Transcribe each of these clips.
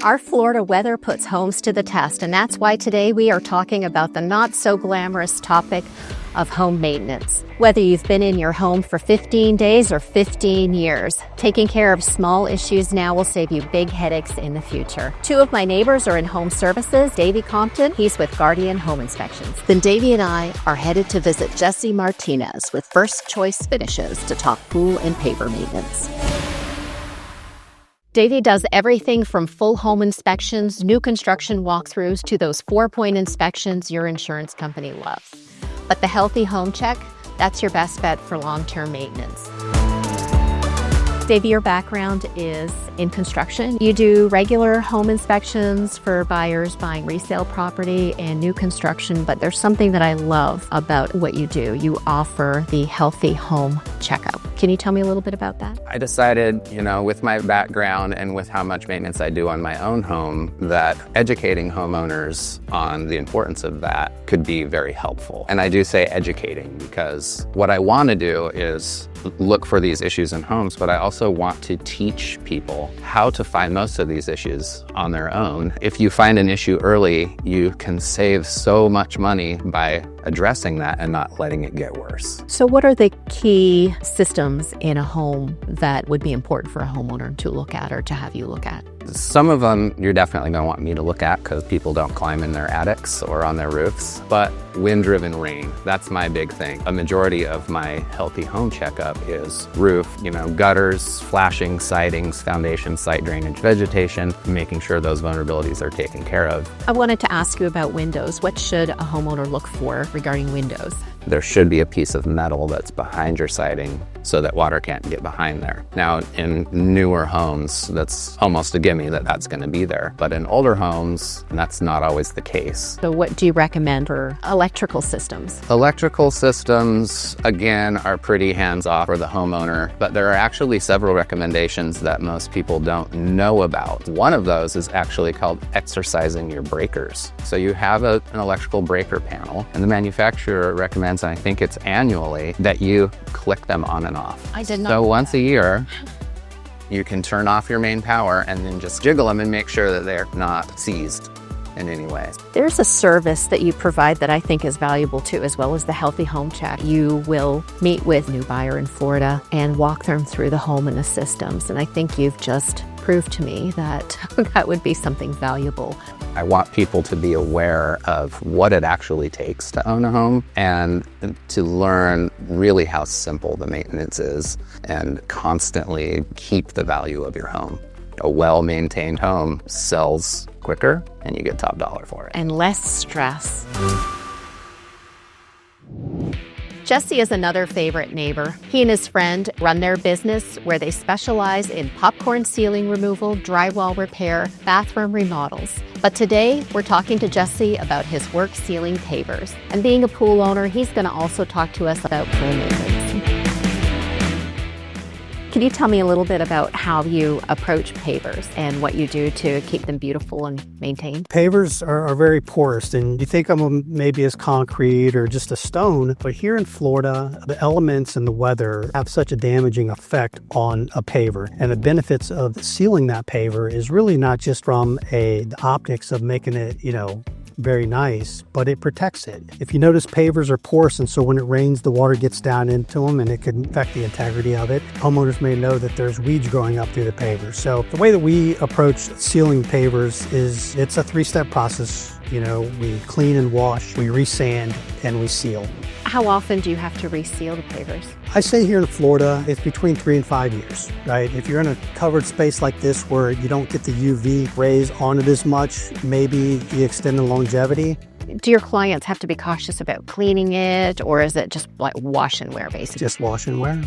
Our Florida weather puts homes to the test, and that's why today we are talking about the not-so-glamorous topic of home maintenance. Whether you've been in your home for 15 days or 15 years, taking care of small issues now will save you big headaches in the future. Two of my neighbors are in home services. Davey Compton, he's with Guardian Home Inspections. Then Davey and I are headed to visit Jesse Martinez with First Choice Finishes to talk pool and paver maintenance. Davey does everything from full home inspections, new construction walkthroughs, to those 4-point inspections your insurance company loves. But the Healthy Home Check, that's your best bet for long-term maintenance. Davey, your background is in construction. You do regular home inspections for buyers buying resale property and new construction, but there's something that I love about what you do. You offer the Healthy Home Checkup. Can you tell me a little bit about that? I decided, with my background and with how much maintenance I do on my own home, that educating homeowners on the importance of that could be very helpful. And I do say educating because what I want to do is look for these issues in homes, but I also want to teach people how to find most of these issues on their own. If you find an issue early, you can save so much money by addressing that and not letting it get worse. So what are the key systems in a home that would be important for a homeowner to look at or to have you look at? Some of them you're definitely going to want me to look at because people don't climb in their attics or on their roofs. But wind-driven rain, that's my big thing. A majority of my Healthy Home Checkup is roof, gutters, flashing, sidings, foundation, site drainage, vegetation, making sure those vulnerabilities are taken care of. I wanted to ask you about windows. What should a homeowner look for regarding windows? There should be a piece of metal that's behind your siding so that water can't get behind there. Now, in newer homes, that's almost a gimme that that's going to be there. But in older homes, that's not always the case. So what do you recommend for electrical systems? Electrical systems, again, are pretty hands-off for the homeowner, but there are actually several recommendations that most people don't know about. One of those is actually called exercising your breakers. So you have an electrical breaker panel, and the manufacturer recommends, and I think it's annually, that you click them on and off. I did not. So once a year, you can turn off your main power and then just jiggle them and make sure that they're not seized in any way. There's a service that you provide that I think is valuable too, as well as the Healthy Home Check. You will meet with a new buyer in Florida and walk them through the home and the systems. And I think you've just proved to me that that would be something valuable. I want people to be aware of what it actually takes to own a home and to learn really how simple the maintenance is and constantly keep the value of your home. A well-maintained home sells quicker and you get top dollar for it. And less stress. Jesse is another favorite neighbor. He and his friend run their business where they specialize in popcorn ceiling removal, drywall repair, bathroom remodels. But today, we're talking to Jesse about his work sealing pavers. And being a pool owner, he's going to also talk to us about pool maintenance. Can you tell me a little bit about how you approach pavers and what you do to keep them beautiful and maintained? Pavers are very porous, and you think of them maybe as concrete or just a stone, but here in Florida, the elements and the weather have such a damaging effect on a paver. And the benefits of sealing that paver is really not just from the optics of making it, very nice, but it protects it. If you notice, pavers are porous, and so when it rains, the water gets down into them and it can affect the integrity of it. Homeowners may know that there's weeds growing up through the pavers. So the way that we approach sealing pavers is it's a 3-step process. We clean and wash, we resand, and we seal. How often do you have to reseal the pavers? I say here in Florida, it's between 3 and 5 years, right? If you're in a covered space like this where you don't get the UV rays on it as much, maybe you extend the longevity. Do your clients have to be cautious about cleaning it, or is it just like wash and wear, basically? Just wash and wear.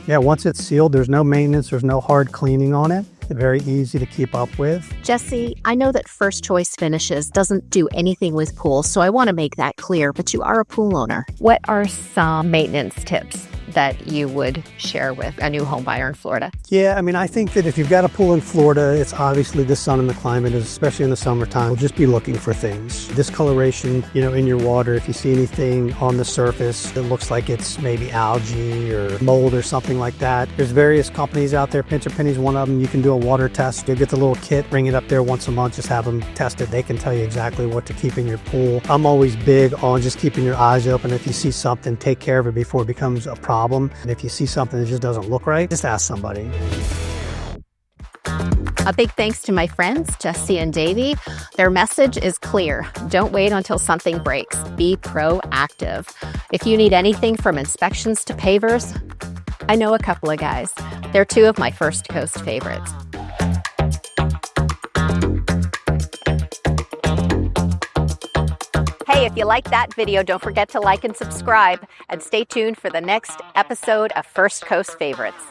Yeah, once it's sealed, there's no maintenance, there's no hard cleaning on it. Very easy to keep up with. Jesse, I know that First Choice Finishes doesn't do anything with pools, so I want to make that clear, but you are a pool owner. What are some maintenance tips that you would share with a new home buyer in Florida? Yeah, I mean, I think that if you've got a pool in Florida, it's obviously the sun and the climate, especially in the summertime, we'll just be looking for things. Discoloration, in your water, if you see anything on the surface that looks like it's maybe algae or mold or something like that. There's various companies out there. Pinch A Penny's one of them. You can do a water test. You'll get the little kit, bring it up there once a month, just have them test it. They can tell you exactly what to keep in your pool. I'm always big on just keeping your eyes open. If you see something, take care of it before it becomes a problem. And if you see something that just doesn't look right, just ask somebody. A big thanks to my friends, Jesse and Davey. Their message is clear. Don't wait until something breaks. Be proactive. If you need anything from inspections to pavers, I know a couple of guys. They're two of my First Coast favorites. Hey, if you liked that video, don't forget to like and subscribe, and stay tuned for the next episode of First Coast Favorites.